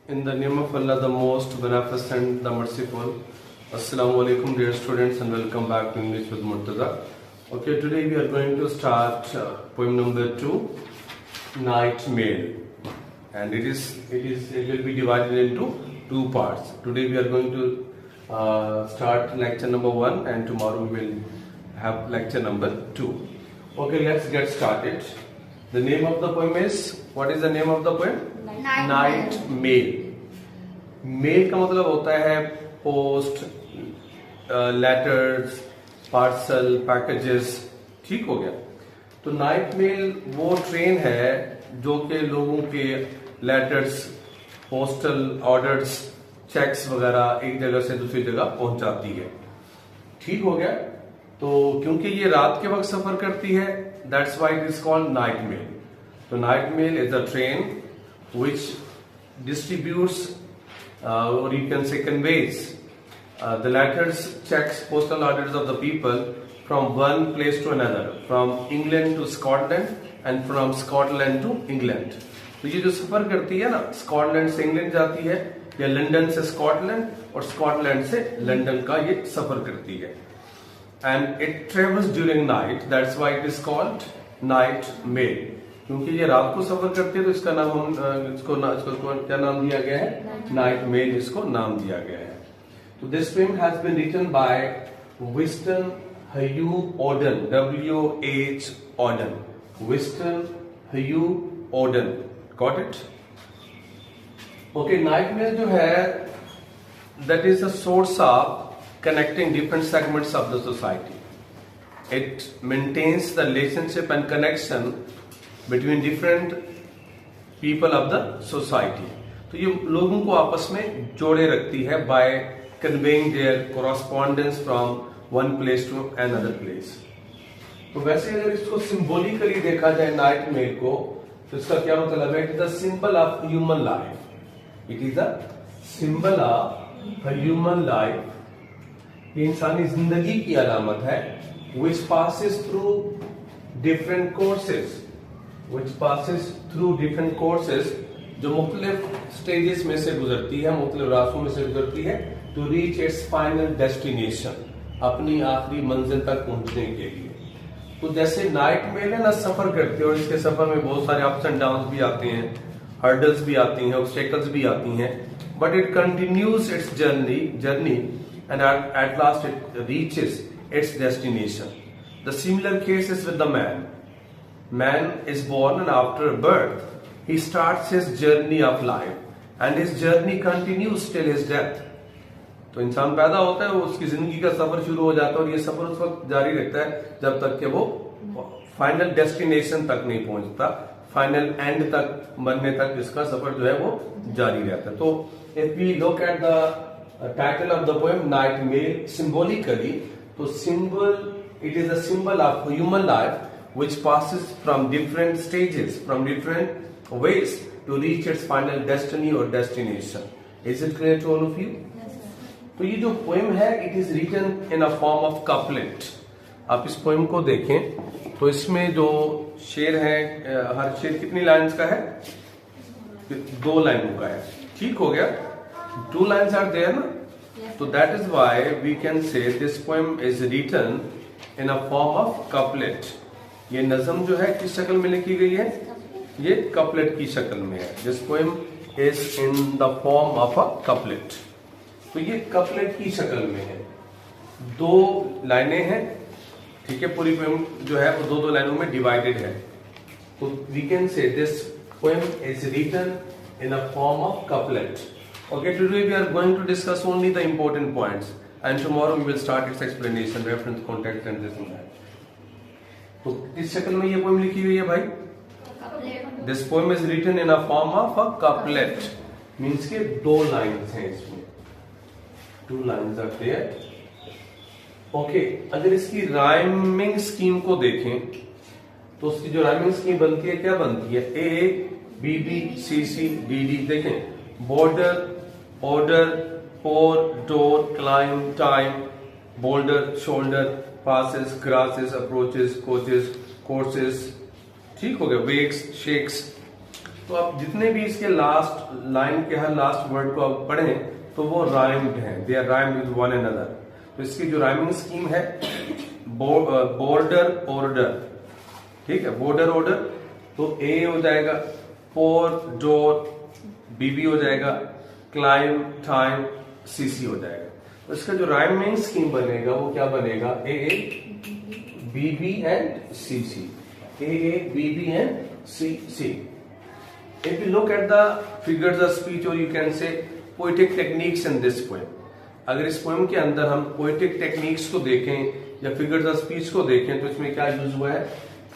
In the name of Allah, the most beneficent, the merciful. Assalamu alaikum, dear students, and welcome back to English with Murtaza. Okay, today we are going to start poem number 2, Night Mail, and it will be divided into 2 parts. Today we are going to start lecture number 1, and tomorrow we will have lecture number 2. Okay, let's get started. The name of the poem is, what is the name of the poem? Night mail. Mail का मतलब होता है post, letters, parcel, packages. ठीक हो गया. तो night mail वो train है जो कि लोगों के लेटर्स, पोस्टल ऑर्डर्स, चेक्स वगैरह एक जगह से दूसरी जगह पहुंचाती है. ठीक हो गया. तो क्योंकि ये रात के वक्त सफर करती है, that's why it is called night mail. तो night mail is a train which distributes or you can say conveys the letters, checks, postal orders of the people from one place to another, from England to Scotland and from Scotland to England. तो ये जो सफर करती है ना, Scotland से England जाती है या लंदन से स्कॉटलैंड और स्कॉटलैंड से लंदन का ये सफर करती है. And it travels during night, that's why it is called night mail. क्योंकि ये रात को सफर करती है तो इसका नाम इसको क्या नाम दिया गया है? नाइट मेल इसको नाम दिया गया है. तो this poem has been written by Wystan Hugh Auden, W.H. Auden. Wystan Hugh Auden. Got it? Okay. Night mail जो है that is a source of connecting different segments of the society. It maintains the relationship and connection between different people of the society. तो ये लोगों को आपस में जोड़े रखती है by conveying their correspondence from one place to another place. तो वैसे अगर इसको सिंबॉलिकली देखा जाए नाइट मेल को, तो इसका क्या मतलब है? It is the symbol of human life. It is the symbol of human life. ये इंसानी जिंदगी की अलामत है. Which passes through different courses, which passes through different courses, जो मुख्तलिफ स्टेजेस में से गुजरती है, मुख्तलिफ रास्तों में से गुजरती है, to reach its final destination, अपनी आखिरी मंजिल तक पहुंचने के लिए. तो जैसे नाइट मेल है ना, सफर करते हैं और इसके सफर में बहुत सारे अप्स एंड डाउन्स भी आते हैं, हर्डल्स भी आती हैं, ऑब्स्टेकल्स भी आती हैं, but it continues it's journey and at last it reaches it's destination. The similar case is with the man. Man is born and after birth he starts his journey of life and his journey continues till his death. तो इंसान पैदा होता है, वो उसकी जिंदगी का सफर शुरू हो जाता है और ये सफर उस वक्त जारी रहता है जब तक कि वो फाइनल डेस्टिनेशन तक नहीं पहुंचता, फाइनल एंड तक बनने तक इसका सफर जो है वो जारी रहता है. तो if we look at the title of the poem night mail symbolically, तो symbol, it is a symbol of human life which passes from different stages, from different ways to reach its final destiny or destination. Is it clear to all of you? Yes, sir. तो ये जो poem है, it is written in a form of couplet. आप इस poem को देखें तो इसमें जो शेर है, हर शेर कितनी लाइन्स का है? 2 लाइनों का है. ठीक हो गया. 2 lines are there ना. तो that is why we can say this poem is written in a form of couplet. ये नज़म जो है किस शक्ल में लिखी गई है? ये कपलेट की शक्ल में है. This poem is in the form of a couplet. तो ये कपलेट की शक्ल में है. 2 लाइनें हैं. ठीक है. पूरी पोएम जो है वो 2 लाइनों में डिवाइडेड है. तो we can say this poem is written in a form of couplet. Okay. Today we are going to discuss only the important points and tomorrow we will start its explanation, reference, context and this and that. तो किस शक्ल में ये poem लिखी हुई है भाई? This poem is written in a form of a couplet. Means के 2 लाइन्स हैं इसमें. 2 लाइन्स आर देयर. ओके. अगर इसकी राइमिंग स्कीम को देखें तो उसकी जो राइमिंग स्कीम बनती है, क्या बनती है? A B B C C D D. देखें, border, order, pour, door, climb, time, boulder, shoulder, passes, crosses, approaches, coaches, courses. ठीक हो गया. Wakes, shakes. तो आप जितने भी इसके लास्ट लाइन के हर लास्ट वर्ड को आप पढ़ें तो वो राइम्ड हैं, they are rhymed with one another. तो इसकी जो राइमिंग स्कीम है, बॉर्डर ऑर्डर, ठीक है, बॉर्डर ऑर्डर, तो ए हो जाएगा, पोर डोर, बीबी हो जाएगा, क्लाइम टाइम, सीसी हो जाएगा। तो इसका जो राइमिंग स्कीम बनेगा वो क्या बनेगा, A BB and CC, A BB and CC. If you look at the figures of speech, or you can say poetic techniques in this poem, अगर इस पोएम के अंदर हम poetic techniques को देखें या figures of speech को देखें तो इसमें क्या यूज हुआ है,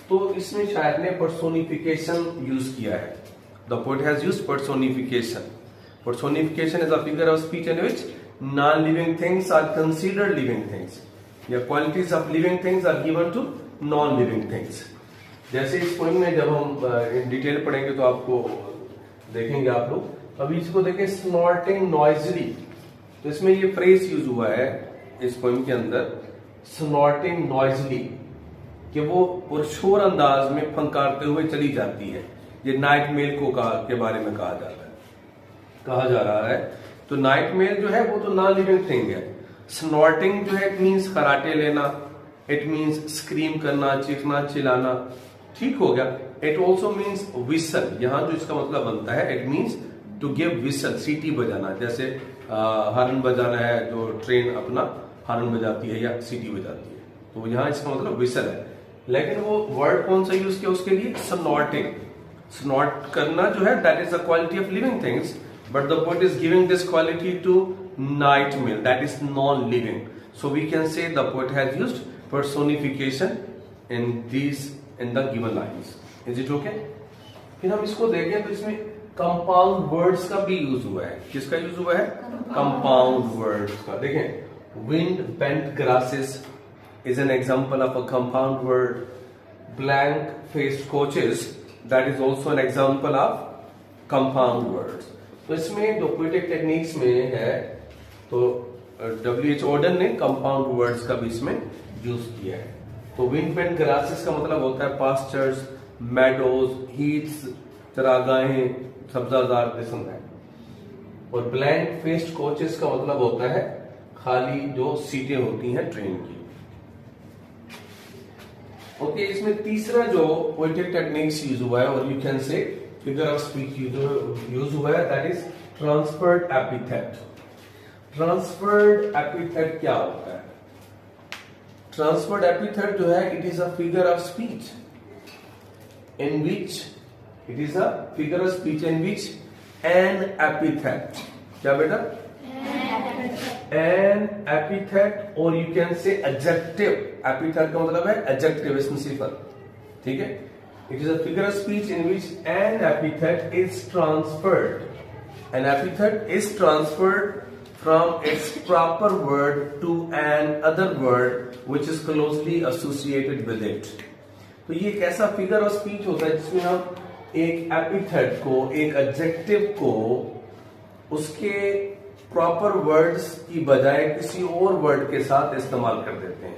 तो इसमें शायर ने personification यूज किया है। The poet has used personification. Personification is a figure of speech in which non-living things are considered living things, या qualities of living things are given to non-living things। जैसे इस पोएम में जब हम in detail पढ़ेंगे तो आपको देखेंगे आप लोग। अभी इसको देखें, स्नॉर्टिंग नॉइजली, तो इसमें ये फ्रेज यूज हुआ है इस पोएम के अंदर, स्नॉर्टिंग नॉइजली, कि वो पुरशोर अंदाज में फंकारते हुए चली जाती है। ये नाइट मेल को के बारे में कहा जा रहा है। तो नाइट मेल जो है वो तो नॉन लिविंग थिंग है। स्नॉर्टिंग जो है इट मीन्स खराटे लेना, इट मीन्स स्क्रीम करना, चीखना, चिल्लाना, ठीक हो गया। इट ऑल्सो मीन्स विसल, यहां जो इसका मतलब बनता है, it means to give whistle, सीटी बजाना, जैसे हॉर्न बजाना है, जो ट्रेन अपना हॉर्न बजाती है या सीटी बजाती है, तो यहां इसका मतलब विसल है। लेकिन वो वर्ड कौन सा यूज किया उसके लिए, स्नॉटिंग। स्नॉट करना जो है that is a quality of living things, but the poet is giving this quality to night mail, that is non living. So we can say the poet has used personification in the given lines. Is it okay? फिर हम इसको देखें तो इसमें compound words का भी use हुआ है। किसका यूज हुआ है, कंपाउंड वर्ड्स का। देखें, wind bent grasses is an example of a compound word, blank faced coaches that is also an example of compound words. तो इसमें जो पोएटिक टेक्निक्स में है तो W.H. Auden ने कंपाउंड वर्ड्स का भी इसमें यूज किया है। तो विंड बेंट ग्रासेस का मतलब होता है पास्चर्स, मेडोज, हीथ्स, चरागाहें, सब्जादार किस्म है। और ब्लैंक फेस्ड कोचेस का मतलब होता है खाली जो सीटें होती हैं ट्रेन की। ओके, इसमें तीसरा जो पोएटिक टेक्निक्स यूज हुआ है, और you can say figure of speech use हुआ है, that is transferred epithet. Transferred epithet क्या होता है? ट्रांसफर्ड एपिथेट जो है, it is a figure of speech in which, it is a figure of speech in which N epithet, क्या बेटा, N epithet, और you can say adjective. Epithet का मतलब है एडजेक्टिव, इसमें सिफर, ठीक है। It is a figure of speech in which N epithet is transferred. An epithet is transferred from its proper word to an other word which is closely associated with it। तो ये एक ऐसा figure of speech होता है जिसमें हम एक epithet को, एक एडजेक्टिव को उसके प्रॉपर वर्ड्स की बजाय किसी और वर्ड के साथ इस्तेमाल कर देते हैं।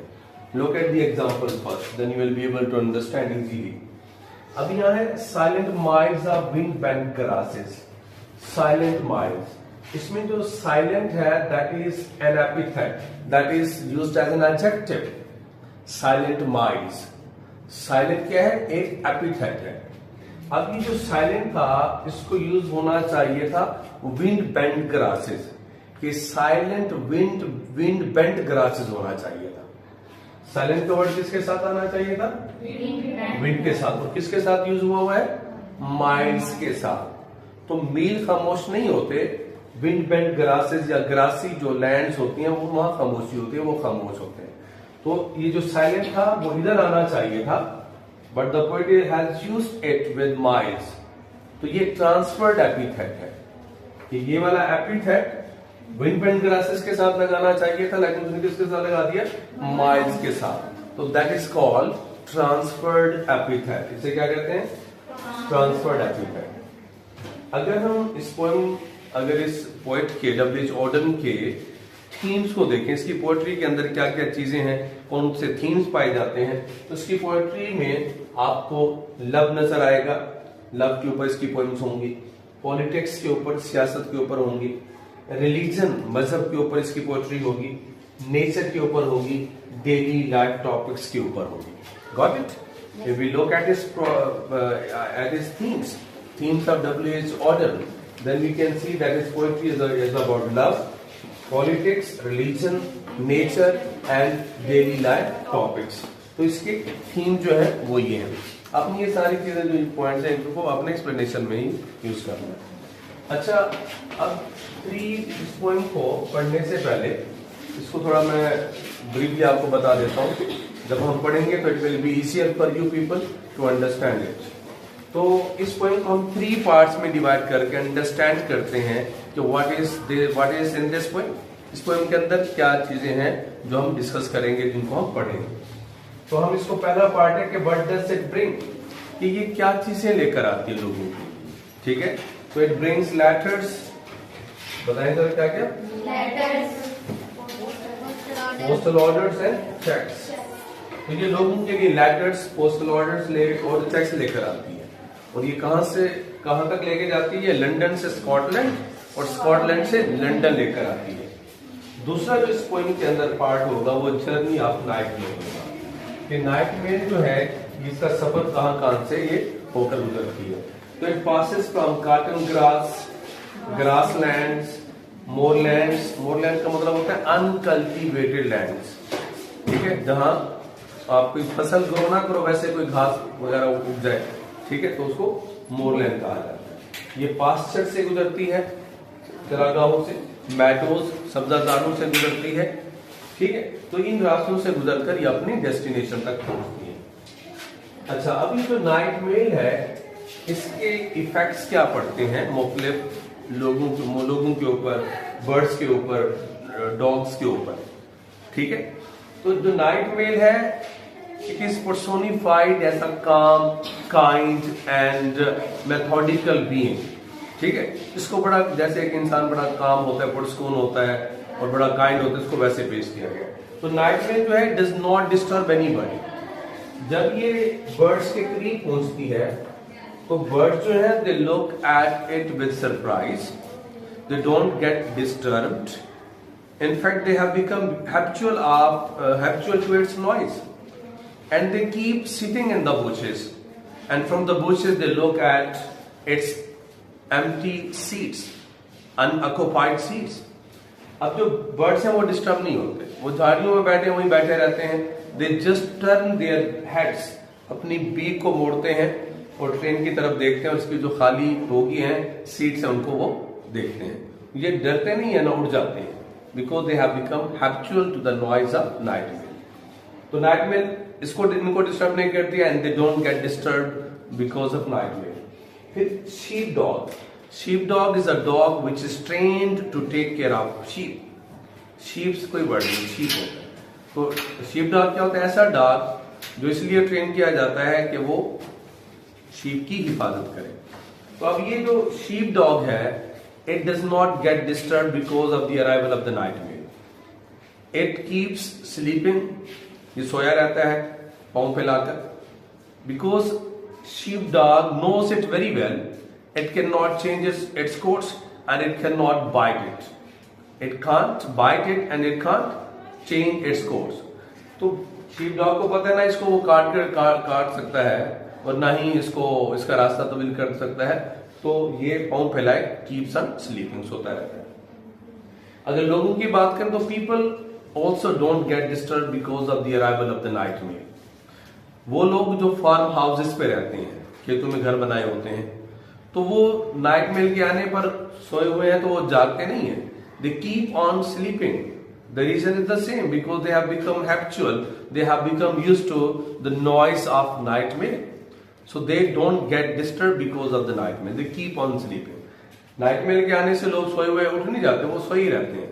Look at the example first, then you will be able to understand easily. अब यहाँ है silent miles of wind bent grasses. Silent miles, इसमें जो साइलेंट है that is an epithet, that is used as an adjective. Silent miles, silent क्या है, एक epithet है। अब ये जो साइलेंट था इसको यूज होना चाहिए था विंड बेंट ग्रासेस, कि साइलेंट विंड बेंट ग्रासेस होना चाहिए था। साइलेंट का वर्ड किसके साथ आना चाहिए था, विंड के साथ। और किसके साथ यूज हुआ है, माइल्स के साथ। तो मील खामोश नहीं होते, विंड बेंट ग्रासेस या ग्रासी जो लैंड्स होती हैं वो वहां खामोशी होती है, वो खामोश होते हैं। तो ये जो साइलेंट था वो इधर आना चाहिए था, but the poet has used it with miles. तो ये ट्रांसफर्ड एपिथेट है, कि ये वाला एपिथेट विंड बेंट ग्रासेस के साथ लगाना चाहिए था, लेकिन उसने किसके साथ लगा दिया, माइल्स के साथ। तो that is called transferred epithet. इसे क्या कहते हैं, ट्रांसफर्ड एपिथेट। अगर हम इस पोएम, अगर इस पोएट के W.H. Auden के थीम्स को देखें, इसकी पोएट्री के अंदर क्या क्या चीजें हैं, कौन से थीम्स पाए जाते हैं, तो इसकी पोएट्री में आपको लव नजर आएगा, लव के ऊपर इसकी पोएम्स होंगी, पॉलिटिक्स के ऊपर, सियासत के ऊपर होंगी, रिलीजन मजहब के ऊपर इसकी पोएट्री होगी, नेचर के ऊपर होगी, डेली लाइफ टॉपिक्स के ऊपर होगी. Got it? If we look at his themes of WH Auden, then we can see that his poetry is about love, politics, religion, nature and daily life topics. तो इसके theme जो है वो ये है. अपनी ये सारी चीजें जो पॉइंट्स हैं इनको अपने एक्सप्लेनेशन में ही यूज करना है. अच्छा, अब इस पॉइंट को पढ़ने से पहले इसको थोड़ा मैं ब्रीफली आपको बता देता हूँ. जब हम पढ़ेंगे तो it will be easier for you people to understand it. तो इस पॉइंट को हम 3 पार्ट्स में डिवाइड करके अंडरस्टैंड करते हैं कि what is in this point. इस पॉइंट के अंदर क्या चीजें हैं जो हम डिस्कस करेंगे, जिनको हम पढ़ेंगे. तो हम इसको पहला पार्ट है कि व्हाट डज इट ब्रिंग, कि ये क्या चीजें लेकर आती है लोगों को. ठीक है, तो इट ब्रिंग्स लेटर्स. बताएं जरा क्या क्या. Letters, postal orders and cheques. तो ये लोगों के लिए लेटर्स, पोस्टल ऑर्डर्स और चेक्स लेकर आती है. और ये कहां से कहां तक लेके जाती है? लंदन से स्कॉटलैंड और स्कॉटलैंड से लंदन लेकर आती है. दूसरा जो इस पॉइंट के अंदर पार्ट होगा वो जर्नी ऑफ नाइट मेल होगा, कि नाइट मेल जो है इसका सफर कहां से ये होकर गुजरती है. तो it passes from cotton grass, grasslands, moorlands. Moorland का मतलब होता है अनकल्टिवेटेड लैंड्स. ठीक है, जहां आप कोई फसल ग्रो ना करो, वैसे कोई घास वगैरह उग जाए, ठीक है, तो उसको मोरलैंड कहा जाता है. ये पास्चर से गुजरती है, चरागाहों से, मैडोज सब्जादारों से गुजरती है. ठीक है, तो इन रास्तों से गुजरकर ये अपनी डेस्टिनेशन तक पहुंचती है. अच्छा, अभी जो नाइट मेल है इसके इफेक्ट्स क्या पड़ते हैं मुख्तलिफ लोगों के ऊपर, बर्ड्स के ऊपर, डॉग्स के ऊपर. ठीक है, तो जो नाइट मेल है it is personified as a calm, kind and methodical being. ठीक है, इसको बड़ा, जैसे एक इंसान बड़ा काम होता है, पुरस्कून होता है और बड़ा काइंड होता है, इसको वैसे पेश किया गया. तो नाइट मेल जो है डज नॉट डिस्टर्ब एनीबॉडी. जब ये बर्ड्स के करीब पहुंचती है तो बर्ड्स जो है they look at it with surprise, they don't get disturbed. In fact, they have become habitual to its noise, and they keep sitting in the bushes, and from the bushes they look at its empty seats, unoccupied seats. अब जो birds हैं वो disturb नहीं होते, वो झाड़ियों में बैठे वहीं बैठे रहते हैं. They just turn their heads, अपनी बीक को मोड़ते हैं और ट्रेन की तरफ देखते हैं, और उसकी जो खाली बोगी हैं, सीट्स हैं, उनको वो देखते हैं. ये डरते नहीं है ना, उड़ जाते हैं, because they have become habitual to the noise of night mail. तो night mail इनको डिस्टर्ब नहीं करती है, and they don't get disturbed because of night mail. फिर sheep dog. Sheep dog is a dog which is trained to take care of sheep. Sheep कोई word नहीं, sheep होता है. तो sheep dog क्या होता है? ऐसा डॉग जो इसलिए ट्रेन किया जाता है कि वो sheep की हिफाजत करे. तो अब ये जो sheep dog है it does not get disturbed because of the arrival of the night mail. It keeps sleeping, ये सोया रहता है पांव फैलाकर, because sheepdog knows it very well. It cannot change its course and it cannot bite it. It can't bite it and it can't change its course. तो sheepdog को पता है ना इसको वो काट सकता है, और ना ही इसका रास्ता तब्दील कर सकता है. तो ये पांव फैलाए कीप्स ऑन स्लीपिंग, सोता रहता है. अगर लोगों की बात करें तो people also don't get disturb because of the arrival of the night mail. वो लोग जो फार्म हाउसेस पे रहते हैं, खेतों में घर बनाए होते हैं, तो वो नाइट मेल के आने पर सोए हुए हैं, तो वो जागते नहीं है. They keep on sleeping. The reason is the same, because they have become habitual, they have become used to the noise of night mail. So they don't get disturbed because of the night mail. They keep on sleeping. Night mail के आने से लोग सोए हुए उठ नहीं जाते, वो सोए ही रहते हैं,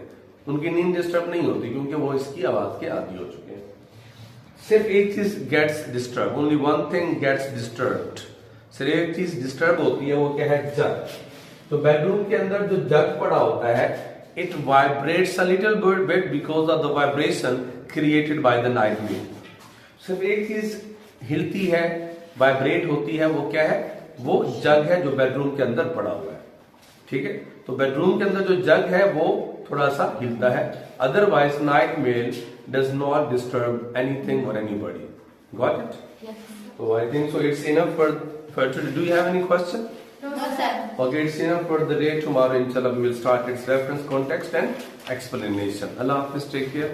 उनकी नींद डिस्टर्ब नहीं होती, क्योंकि वो इसकी आवाज के आदी हो चुके हैं. सिर्फ एक चीज gets disturb, only one thing gets disturbed. सिर्फ एक चीज डिस्टर्ब होती है, वो क्या है? जग. तो बेडरूम के अंदर जो जग पड़ा होता है, it vibrates a little bit because of the vibration created by the night mail. सिर्फ एक चीज हिलती है, वाइब्रेट होती है, वो क्या है? वो जग है जो बेडरूम के अंदर पड़ा हुआ है, ठीक है। तो बेडरूम के अंदर जो जग है वो थोड़ा सा हिलता है, otherwise night mail does not disturb anything और anybody. Got it? Yes. So I think so it's enough for today. Do you have any question? No, sir. Okay, it's enough for the day. Tomorrow inshallah we will start its reference, context and explanation. Allah Hafiz, take care.